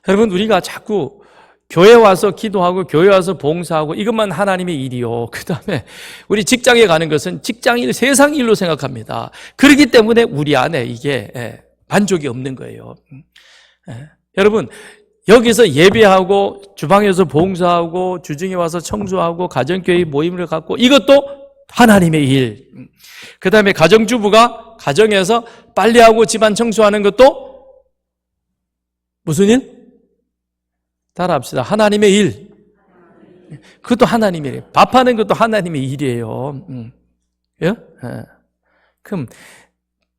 Speaker 1: 여러분, 우리가 자꾸 교회 와서 기도하고 교회 와서 봉사하고 이것만 하나님의 일이요, 그 다음에 우리 직장에 가는 것은 직장일, 세상 일로 생각합니다. 그렇기 때문에 우리 안에 이게 만족이 없는 거예요. 여러분, 여기서 예배하고 주방에서 봉사하고 주중에 와서 청소하고 가정교회 모임을 갖고 이것도 하나님의 일. 그 다음에 가정주부가 가정에서 빨래하고 집안 청소하는 것도 무슨 일? 따라합시다. 하나님의 일. 그것도 하나님의 일. 밥하는 것도 하나님의 일이에요. 예? 그럼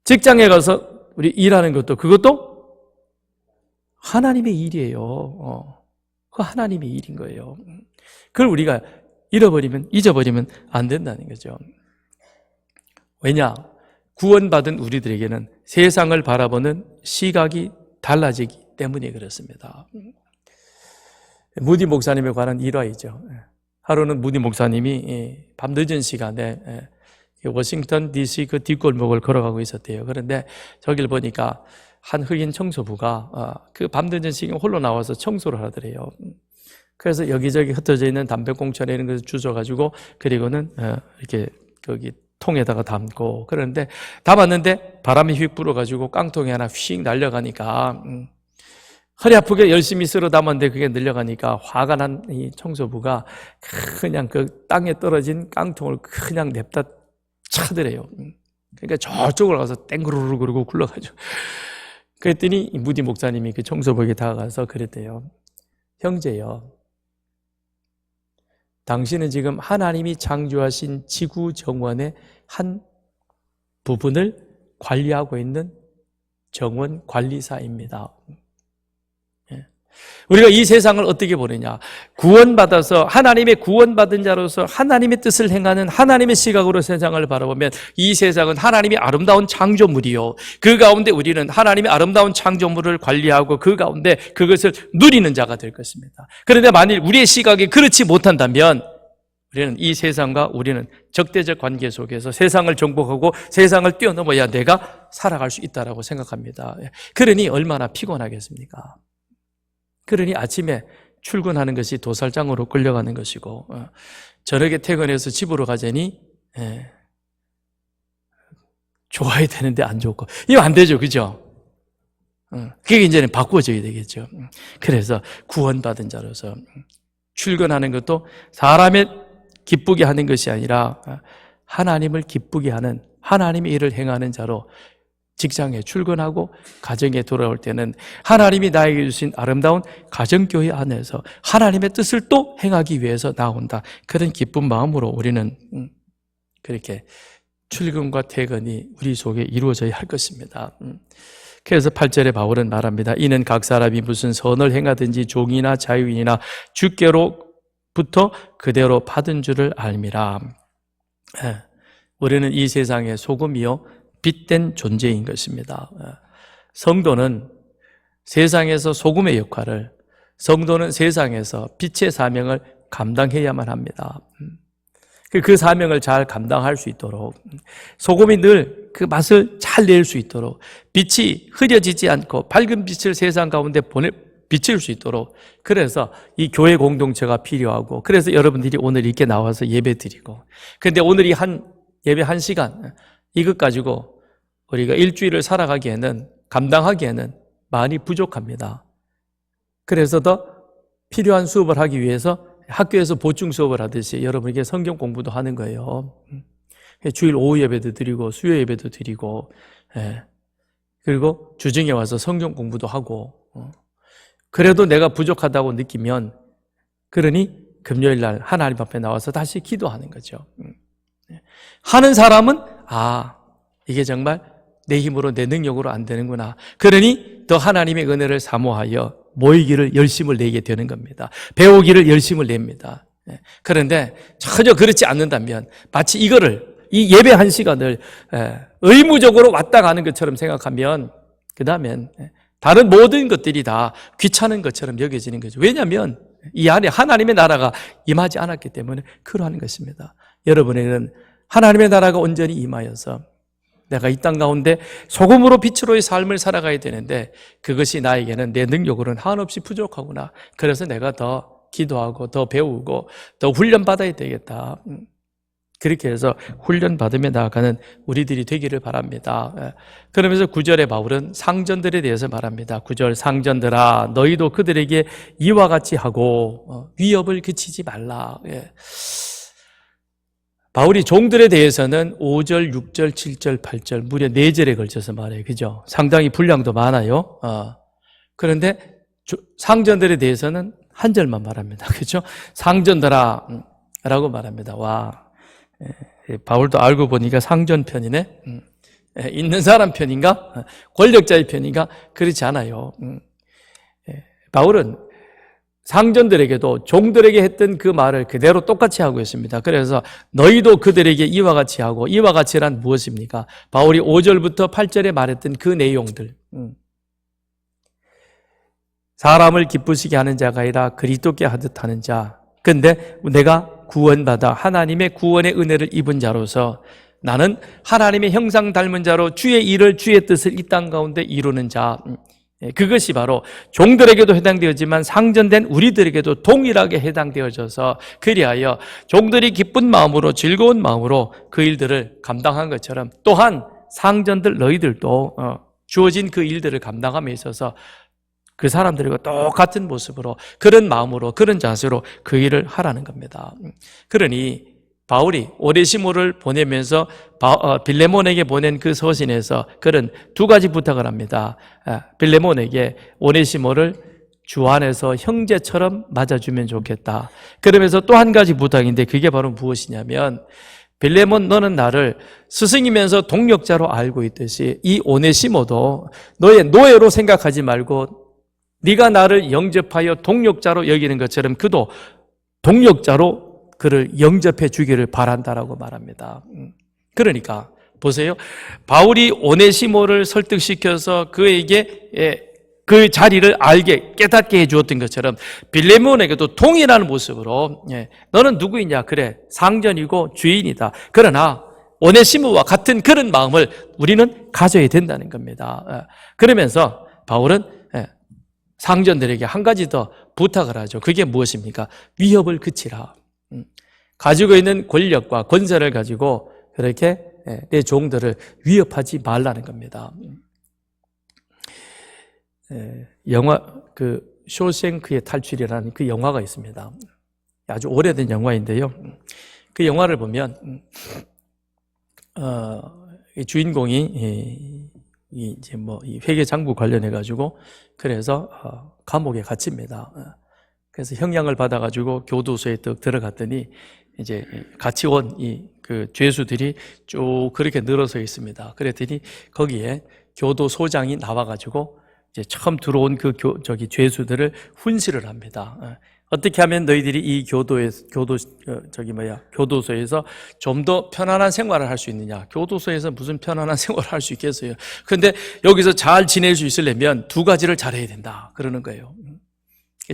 Speaker 1: 직장에 가서 우리 일하는 것도 그것도 하나님의 일이에요. 그 하나님의 일인 거예요. 그걸 우리가 잊어버리면 안 된다는 거죠. 왜냐? 구원받은 우리들에게는 세상을 바라보는 시각이 달라지기 때문에 그렇습니다. 무디 목사님에 관한 일화이죠. 하루는 무디 목사님이 밤늦은 시간에 워싱턴 DC 그 뒷골목을 걸어가고 있었대요. 그런데 저길 보니까 한 흑인 청소부가 그 밤늦은 시간에 홀로 나와서 청소를 하더래요. 그래서 여기저기 흩어져 있는 담배꽁초나 이런 것을 주워가지고, 그리고는 이렇게 거기 통에다가 담고, 그런데 담았는데 바람이 휙 불어가지고 깡통이 하나 휙 날려가니까 허리 아프게 열심히 쓸어 담았는데 그게 늘려가니까 화가 난 이 청소부가 그냥 그 땅에 떨어진 깡통을 그냥 냅다 차더래요. 그러니까 저쪽으로 가서 땡그르르 그러고 굴러가죠. 그랬더니 무디 목사님이 그 청소부에게 다가가서 그랬대요. 형제요, 당신은 지금 하나님이 창조하신 지구 정원의 한 부분을 관리하고 있는 정원 관리사입니다. 우리가 이 세상을 어떻게 보느냐? 구원받아서 하나님의 구원받은 자로서 하나님의 뜻을 행하는 하나님의 시각으로 세상을 바라보면 이 세상은 하나님의 아름다운 창조물이요, 그 가운데 우리는 하나님의 아름다운 창조물을 관리하고 그 가운데 그것을 누리는 자가 될 것입니다. 그런데 만일 우리의 시각이 그렇지 못한다면 우리는 이 세상과 우리는 적대적 관계 속에서 세상을 정복하고 세상을 뛰어넘어야 내가 살아갈 수 있다고 생각합니다. 그러니 얼마나 피곤하겠습니까? 그러니 아침에 출근하는 것이 도살장으로 끌려가는 것이고, 저녁에 퇴근해서 집으로 가자니 좋아야 되는데 안 좋고, 이거 안 되죠, 그죠? 그게 이제는 바꿔줘야 되겠죠. 그래서 구원받은 자로서 출근하는 것도 사람의 기쁘게 하는 것이 아니라 하나님을 기쁘게 하는, 하나님의 일을 행하는 자로 직장에 출근하고 가정에 돌아올 때는 하나님이 나에게 주신 아름다운 가정교회 안에서 하나님의 뜻을 또 행하기 위해서 나온다. 그런 기쁜 마음으로 우리는 그렇게 출근과 퇴근이 우리 속에 이루어져야 할 것입니다. 그래서 8절에 바울은 말합니다. 이는 각 사람이 무슨 선을 행하든지 종이나 자유인이나 주께로부터 그대로 받은 줄을 알미라. 우리는 이 세상의 소금이요 빛된 존재인 것입니다. 성도는 세상에서 소금의 역할을, 성도는 세상에서 빛의 사명을 감당해야만 합니다. 그 사명을 잘 감당할 수 있도록, 소금이 늘 그 맛을 잘 낼 수 있도록, 빛이 흐려지지 않고 밝은 빛을 세상 가운데 비칠 수 있도록, 그래서 이 교회 공동체가 필요하고, 그래서 여러분들이 오늘 이렇게 나와서 예배 드리고, 근데 오늘 이 예배 1시간 이것 가지고 우리가 일주일을 살아가기에는, 감당하기에는 많이 부족합니다. 그래서 더 필요한 수업을 하기 위해서 학교에서 보충 수업을 하듯이 여러분에게 성경 공부도 하는 거예요. 주일 오후 예배도 드리고 수요 예배도 드리고, 그리고 주중에 와서 성경 공부도 하고, 그래도 내가 부족하다고 느끼면, 그러니 금요일 날 하나님 앞에 나와서 다시 기도하는 거죠. 하는 사람은 이게 정말 내 힘으로 내 능력으로 안 되는구나. 그러니 더 하나님의 은혜를 사모하여 모이기를 열심을 내게 되는 겁니다. 배우기를 열심을 냅니다. 그런데 전혀 그렇지 않는다면 마치 이 예배 한 시간을 의무적으로 왔다 가는 것처럼 생각하면 그 다음엔 다른 모든 것들이 다 귀찮은 것처럼 여겨지는 거죠. 왜냐하면 이 안에 하나님의 나라가 임하지 않았기 때문에 그러한 것입니다. 여러분에게는 하나님의 나라가 온전히 임하여서 내가 이 땅 가운데 소금으로 빛으로의 삶을 살아가야 되는데 그것이 나에게는 내 능력으로는 한없이 부족하구나. 그래서 내가 더 기도하고 더 배우고 더 훈련받아야 되겠다. 그렇게 해서 훈련받으며 나아가는 우리들이 되기를 바랍니다. 그러면서 9절에 바울은 상전들에 대해서 말합니다. 9절 상전들아 너희도 그들에게 이와 같이 하고 위협을 그치지 말라. 바울이 종들에 대해서는 5절, 6절, 7절, 8절 무려 4절에 걸쳐서 말해요. 그죠? 상당히 분량도 많아요. 그런데 상전들에 대해서는 한 절만 말합니다. 그죠? 상전들아 라고 말합니다. 와, 바울도 알고 보니까 상전 편이네. 있는 사람 편인가? 권력자의 편인가? 그렇지 않아요. 바울은 상전들에게도 종들에게 했던 그 말을 그대로 똑같이 하고 있습니다. 그래서 너희도 그들에게 이와 같이 하고, 이와 같이란 무엇입니까? 바울이 5절부터 8절에 말했던 그 내용들. 사람을 기쁘시게 하는 자가 아니라 그리스도께 하듯 하는 자. 근데 내가 구원받아 하나님의 구원의 은혜를 입은 자로서 나는 하나님의 형상 닮은 자로 주의 일을 주의 뜻을 이 땅 가운데 이루는 자. 그것이 바로 종들에게도 해당되었지만 상전된 우리들에게도 동일하게 해당되어져서 그리하여 종들이 기쁜 마음으로 즐거운 마음으로 그 일들을 감당한 것처럼 또한 상전들 너희들도 주어진 그 일들을 감당함에 있어서 그 사람들과 똑같은 모습으로 그런 마음으로 그런 자세로 그 일을 하라는 겁니다. 그러니 바울이 오네시모를 보내면서 빌레몬에게 보낸 그 서신에서 그런 두 가지 부탁을 합니다. 빌레몬에게 오네시모를 주 안에서 형제처럼 맞아주면 좋겠다. 그러면서 또 한 가지 부탁인데 그게 바로 무엇이냐면 빌레몬 너는 나를 스승이면서 동력자로 알고 있듯이 이 오네시모도 너의 노예로 생각하지 말고 네가 나를 영접하여 동력자로 여기는 것처럼 그도 동력자로 그를 영접해 주기를 바란다라고 말합니다. 그러니까 보세요. 바울이 오네시모를 설득시켜서 그에게 그 자리를 알게 깨닫게 해주었던 것처럼 빌레몬에게도 동일한 모습으로 너는 누구이냐? 그래 상전이고 주인이다. 그러나 오네시모와 같은 그런 마음을 우리는 가져야 된다는 겁니다. 그러면서 바울은 상전들에게 한 가지 더 부탁을 하죠. 그게 무엇입니까? 위협을 그치라. 가지고 있는 권력과 권세를 가지고 그렇게 내 종들을 위협하지 말라는 겁니다. 영화 그 쇼생크의 탈출이라는 그 영화가 있습니다. 아주 오래된 영화인데요. 그 영화를 보면 이 주인공이 이제 이 회계 장부 관련해 가지고 그래서 감옥에 갇힙니다. 그래서 형량을 받아가지고 교도소에 또 들어갔더니 이제 같이 온 그 죄수들이 쭉 그렇게 늘어서 있습니다. 그랬더니 거기에 교도소장이 나와가지고 이제 처음 들어온 그 죄수들을 훈시를 합니다. 어떻게 하면 너희들이 이 교도소에서 좀 더 편안한 생활을 할 수 있느냐? 교도소에서 무슨 편안한 생활을 할 수 있겠어요? 그런데 여기서 잘 지낼 수 있으려면 두 가지를 잘해야 된다. 그러는 거예요.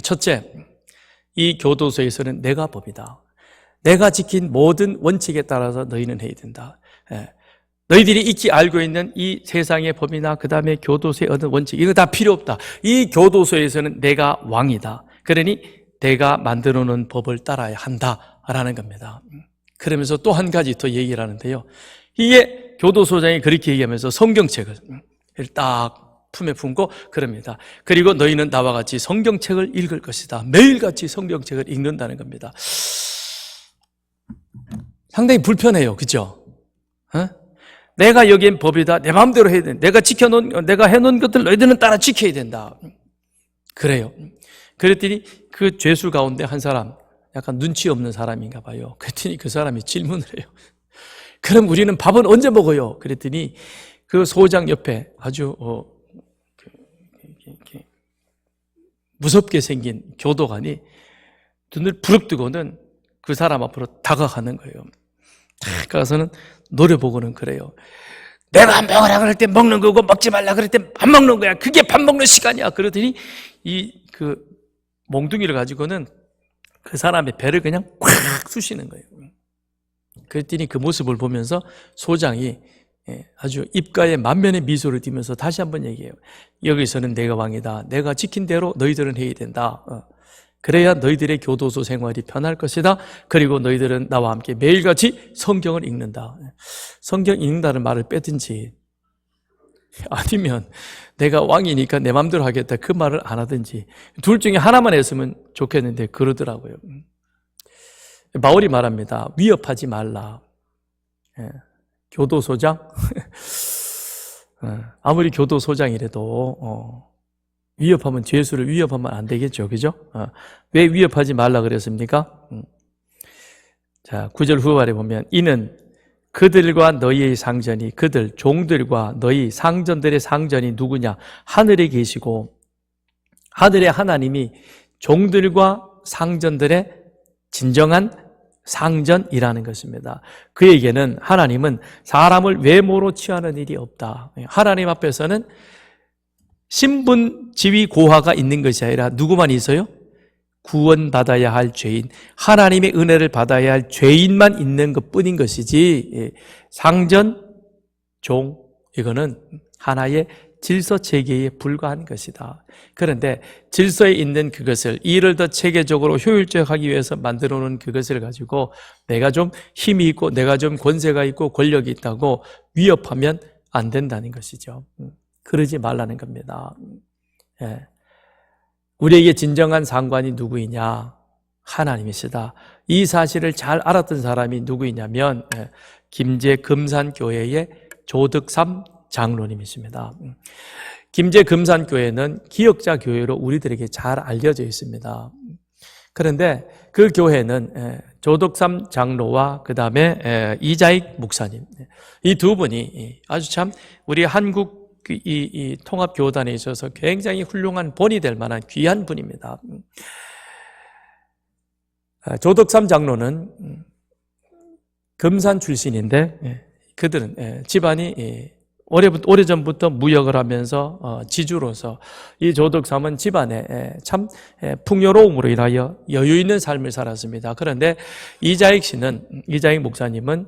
Speaker 1: 첫째, 이 교도소에서는 내가 법이다. 내가 지킨 모든 원칙에 따라서 너희는 해야 된다. 너희들이 익히 알고 있는 이 세상의 법이나 그 다음에 교도소의 어떤 원칙 이거 다 필요 없다. 이 교도소에서는 내가 왕이다. 그러니 내가 만들어 놓은 법을 따라야 한다라는 겁니다. 그러면서 또 한 가지 더 얘기를 하는데요. 이게 교도소장이 그렇게 얘기하면서 성경책을 딱 품에 품고 그럽니다. 그리고 너희는 나와 같이 성경책을 읽을 것이다. 매일같이 성경책을 읽는다는 겁니다. 상당히 불편해요. 그죠? 내가 여기엔 법이다. 내 마음대로 해야 된다. 내가 해놓은 것들 너희들은 따라 지켜야 된다. 그래요. 그랬더니 그 죄수 가운데 한 사람, 약간 눈치 없는 사람인가 봐요. 그랬더니 그 사람이 질문을 해요. 그럼 우리는 밥은 언제 먹어요? 그랬더니 그 소장 옆에 아주 무섭게 생긴 교도관이 눈을 부릅뜨고는 그 사람 앞으로 다가가는 거예요. 딱 가서는 노려보고는 그래요. 내가 먹으라 그럴 때 먹는 거고 먹지 말라 그럴 때 안 먹는 거야. 그게 밥 먹는 시간이야. 그러더니 그 몽둥이를 가지고는 그 사람의 배를 그냥 콱 쑤시는 거예요. 그랬더니 그 모습을 보면서 소장이 아주 입가에 만면의 미소를 띠면서 다시 한번 얘기해요. 여기서는 내가 왕이다. 내가 지킨 대로 너희들은 해야 된다. 그래야 너희들의 교도소 생활이 편할 것이다. 그리고 너희들은 나와 함께 매일같이 성경을 읽는다. 성경 읽는다는 말을 빼든지 아니면 내가 왕이니까 내 마음대로 하겠다 그 말을 안 하든지 둘 중에 하나만 했으면 좋겠는데 그러더라고요. 바울이 말합니다. 위협하지 말라. 교도소장? 아무리 교도소장이라도 위협하면 죄수를 위협하면 안 되겠죠. 그죠? 왜 위협하지 말라 그랬습니까? 자, 9절 후반에 보면 이는 그들과 너희의 상전이 그들 종들과 너희 상전들의 상전이 누구냐? 하늘에 계시고 하늘의 하나님이 종들과 상전들의 진정한 상전이라는 것입니다. 그에게는 하나님은 사람을 외모로 취하는 일이 없다. 하나님 앞에서는 신분, 지위, 고하가 있는 것이 아니라 누구만 있어요? 구원받아야 할 죄인, 하나님의 은혜를 받아야 할 죄인만 있는 것뿐인 것이지 상전, 종, 이거는 하나의 질서 체계에 불과한 것이다. 그런데 질서에 있는 그것을 일을 더 체계적으로 효율적으로 하기 위해서 만들어 놓은 그것을 가지고 내가 좀 힘이 있고 내가 좀 권세가 있고 권력이 있다고 위협하면 안 된다는 것이죠. 그러지 말라는 겁니다. 우리에게 진정한 상관이 누구이냐? 하나님이시다. 이 사실을 잘 알았던 사람이 누구이냐면 김제 금산교회의 조덕삼 장로님이십니다. 김제 금산교회는 기역자 교회로 우리들에게 잘 알려져 있습니다. 그런데 그 교회는 조덕삼 장로와 그 다음에 이자익 목사님, 이 두 분이 아주 참 우리 한국 이 통합교단에 있어서 굉장히 훌륭한 본이 될 만한 귀한 분입니다. 조덕삼 장로는 금산 출신인데 그들은 집안이 오래전부터 무역을 하면서 지주로서 이 조덕삼은 집안에 참 풍요로움으로 인하여 여유 있는 삶을 살았습니다. 그런데 이자익 목사님은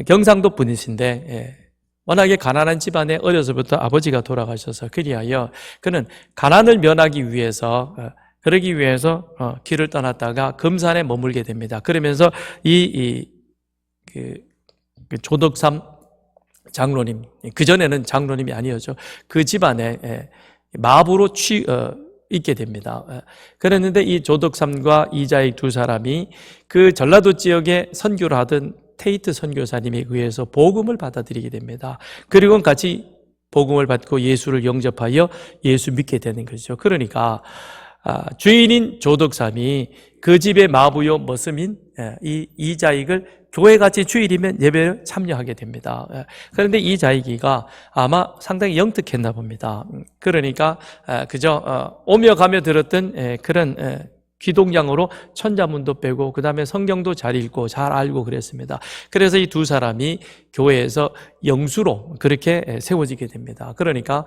Speaker 1: 경상도 분이신데 워낙에 가난한 집안에 어려서부터 아버지가 돌아가셔서 그리하여 그는 가난을 면하기 위해서 그러기 위해서 길을 떠났다가 금산에 머물게 됩니다. 그러면서 그 조덕삼 장로님, 그전에는 장로님이 아니었죠. 그 집안에 마부로 있게 됩니다. 그랬는데 이 조덕삼과 이자익 두 사람이 그 전라도 지역에 선교를 하던 테이트 선교사님에 의해서 복음을 받아들이게 됩니다. 그리고 같이 복음을 받고 예수를 영접하여 예수 믿게 되는 거죠. 그러니까 주인인 조덕삼이 그 집의 마부요 머슴인 이 이자익을 교회같이 주일이면 예배를 참여하게 됩니다. 그런데 이자익이가 아마 상당히 영특했나 봅니다. 그러니까 그저 오며 가며 들었던 그런 귀동냥으로 천자문도 빼고 그 다음에 성경도 잘 읽고 잘 알고 그랬습니다. 그래서 이 두 사람이 교회에서 영수로 그렇게 세워지게 됩니다. 그러니까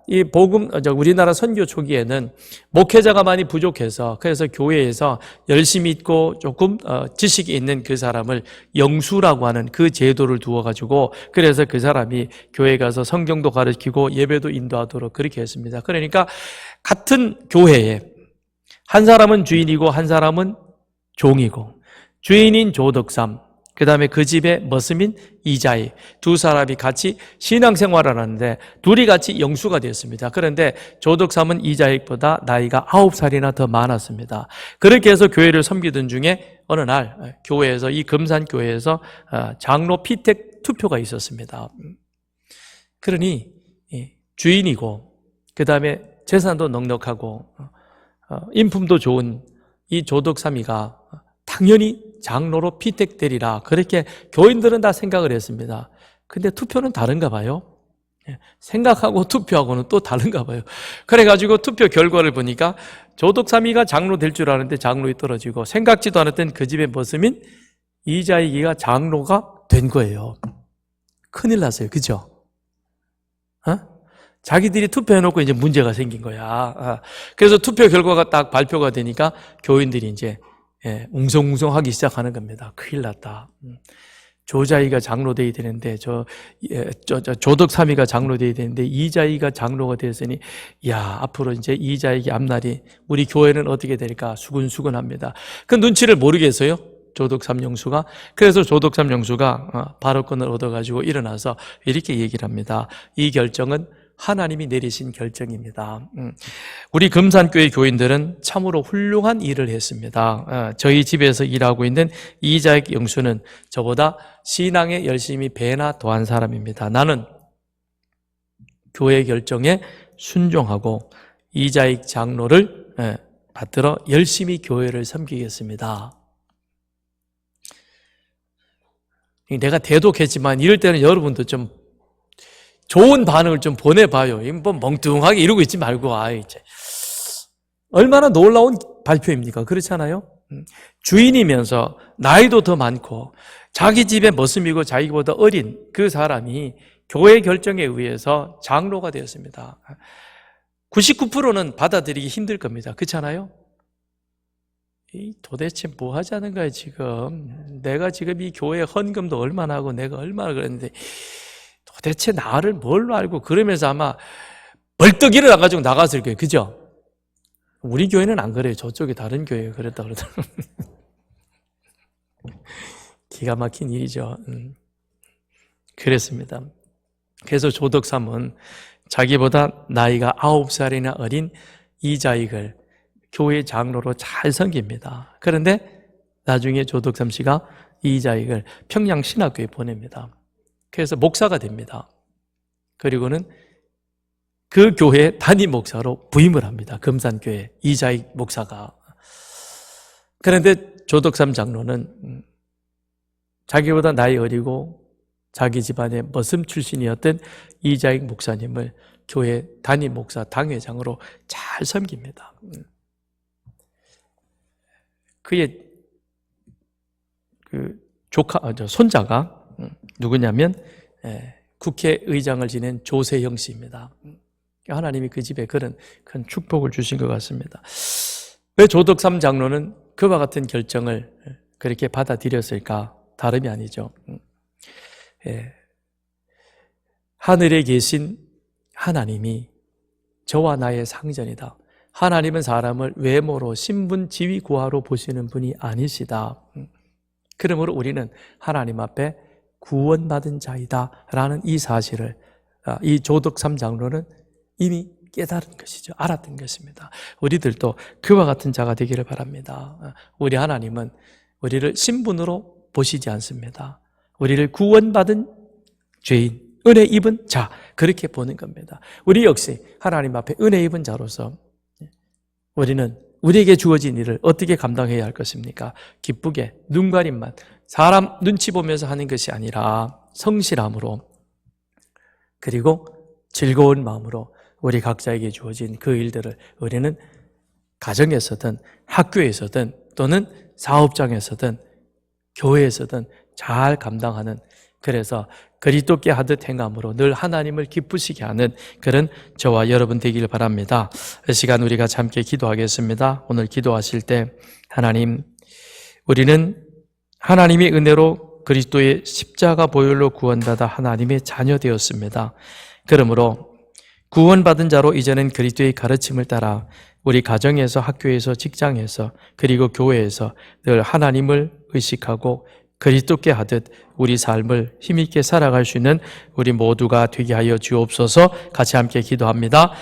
Speaker 1: 이 복음 우리나라 선교 초기에는 목회자가 많이 부족해서 그래서 교회에서 열심히 있고 조금 지식이 있는 그 사람을 영수라고 하는 그 제도를 두어가지고 그래서 그 사람이 교회 가서 성경도 가르치고 예배도 인도하도록 그렇게 했습니다. 그러니까 같은 교회에 한 사람은 주인이고 한 사람은 종이고 주인인 조덕삼 그 다음에 그 집의 머슴인 이자이, 두 사람이 같이 신앙생활을 하는데 둘이 같이 영수가 되었습니다. 그런데 조덕삼은 이자익보다 나이가 9살이나 더 많았습니다. 그렇게 해서 교회를 섬기던 중에 어느 날 교회에서, 이 금산교회에서 장로 피택 투표가 있었습니다. 그러니 주인이고 그 다음에 재산도 넉넉하고 인품도 좋은 이 조덕삼이가 당연히 장로로 피택되리라, 그렇게 교인들은 다 생각을 했습니다. 근데 투표는 다른가 봐요. 생각하고 투표하고는 또 다른가 봐요. 그래가지고 투표 결과를 보니까 조덕삼이가 장로 될 줄 아는데 장로에 떨어지고, 생각지도 않았던 그 집의 머슴인 이자익이가 장로가 된 거예요. 큰일 났어요. 그죠? 자기들이 투표해놓고 이제 문제가 생긴 거야. 그래서 투표 결과가 딱 발표가 되니까 교인들이 이제 웅성웅성하기 시작하는 겁니다. 큰일 났다. 조자이가 장로 돼야 되는데, 조덕삼이가 장로 돼야 되는데 이자이가 장로가 되었으니, 야, 앞으로 이제 이자이의 앞날이 우리 교회는 어떻게 될까 수근수근합니다. 그 눈치를 모르겠어요, 조덕삼 영수가. 그래서 조덕삼 영수가 발언권을 얻어가지고 일어나서 이렇게 얘기를 합니다. 이 결정은 하나님이 내리신 결정입니다. 우리 금산교회 교인들은 참으로 훌륭한 일을 했습니다. 저희 집에서 일하고 있는 이자익 영수는 저보다 신앙에 열심히 배나 더한 사람입니다. 나는 교회 결정에 순종하고 이자익 장로를 받들어 열심히 교회를 섬기겠습니다. 내가 대독했지만 이럴 때는 여러분도 좀 좋은 반응을 좀 보내봐요. 뭐 멍뚱하게 이러고 있지 말고, 이제 얼마나 놀라운 발표입니까? 그렇잖아요? 주인이면서 나이도 더 많고 자기 집의 머슴이고 자기보다 어린 그 사람이 교회 결정에 의해서 장로가 되었습니다. 99%는 받아들이기 힘들 겁니다. 그렇잖아요? 도대체 뭐 하자는 거야 지금. 내가 지금 이 교회 헌금도 얼마나 하고 내가 얼마나 그랬는데 도대체 나를 뭘로 알고, 그러면서 아마 벌떡 일어나가지고 나갔을 거예요. 그죠? 우리 교회는 안 그래요. 저쪽에 다른 교회가 그랬다 그러더라고요. 기가 막힌 일이죠. 그랬습니다. 그래서 조덕삼은 자기보다 나이가 9살이나 어린 이자익을 교회 장로로 잘 섬깁니다. 그런데 나중에 조덕삼 씨가 이자익을 평양신학교에 보냅니다. 그래서 목사가 됩니다. 그리고는 그 교회 담임 목사로 부임을 합니다. 금산교회 이자익 목사가. 그런데 조덕삼 장로는 자기보다 나이 어리고 자기 집안의 머슴 출신이었던 이자익 목사님을 교회 담임 목사 당회장으로 잘 섬깁니다. 그의 손자가 누구냐면 국회의장을 지낸 조세형 씨입니다. 하나님이 그 집에 그런 큰 축복을 주신 것 같습니다. 왜 조덕삼 장로는 그와 같은 결정을 그렇게 받아들였을까? 다름이 아니죠. 하늘에 계신 하나님이 저와 나의 상전이다. 하나님은 사람을 외모로, 신분, 지위, 고하로 보시는 분이 아니시다. 그러므로 우리는 하나님 앞에 구원받은 자이다 라는 이 사실을 이 조덕삼 장로는 이미 깨달은 것이죠. 알았던 것입니다. 우리들도 그와 같은 자가 되기를 바랍니다. 우리 하나님은 우리를 신분으로 보시지 않습니다. 우리를 구원받은 죄인, 은혜 입은 자, 그렇게 보는 겁니다. 우리 역시 하나님 앞에 은혜 입은 자로서 우리는 우리에게 주어진 일을 어떻게 감당해야 할 것입니까? 기쁘게 눈 가림만, 사람 눈치 보면서 하는 것이 아니라 성실함으로, 그리고 즐거운 마음으로 우리 각자에게 주어진 그 일들을 우리는 가정에서든 학교에서든 또는 사업장에서든 교회에서든 잘 감당하는, 그래서 그리스도께 하듯 행함으로 늘 하나님을 기쁘시게 하는 그런 저와 여러분 되기를 바랍니다. 이 시간 우리가 함께 기도하겠습니다. 오늘 기도하실 때 하나님, 우리는 하나님의 은혜로 그리스도의 십자가 보혈로 구원받아 하나님의 자녀 되었습니다. 그러므로 구원받은 자로 이제는 그리스도의 가르침을 따라 우리 가정에서, 학교에서, 직장에서, 그리고 교회에서 늘 하나님을 의식하고 그리스도께 하듯 우리 삶을 힘있게 살아갈 수 있는 우리 모두가 되게 하여 주옵소서. 같이 함께 기도합니다.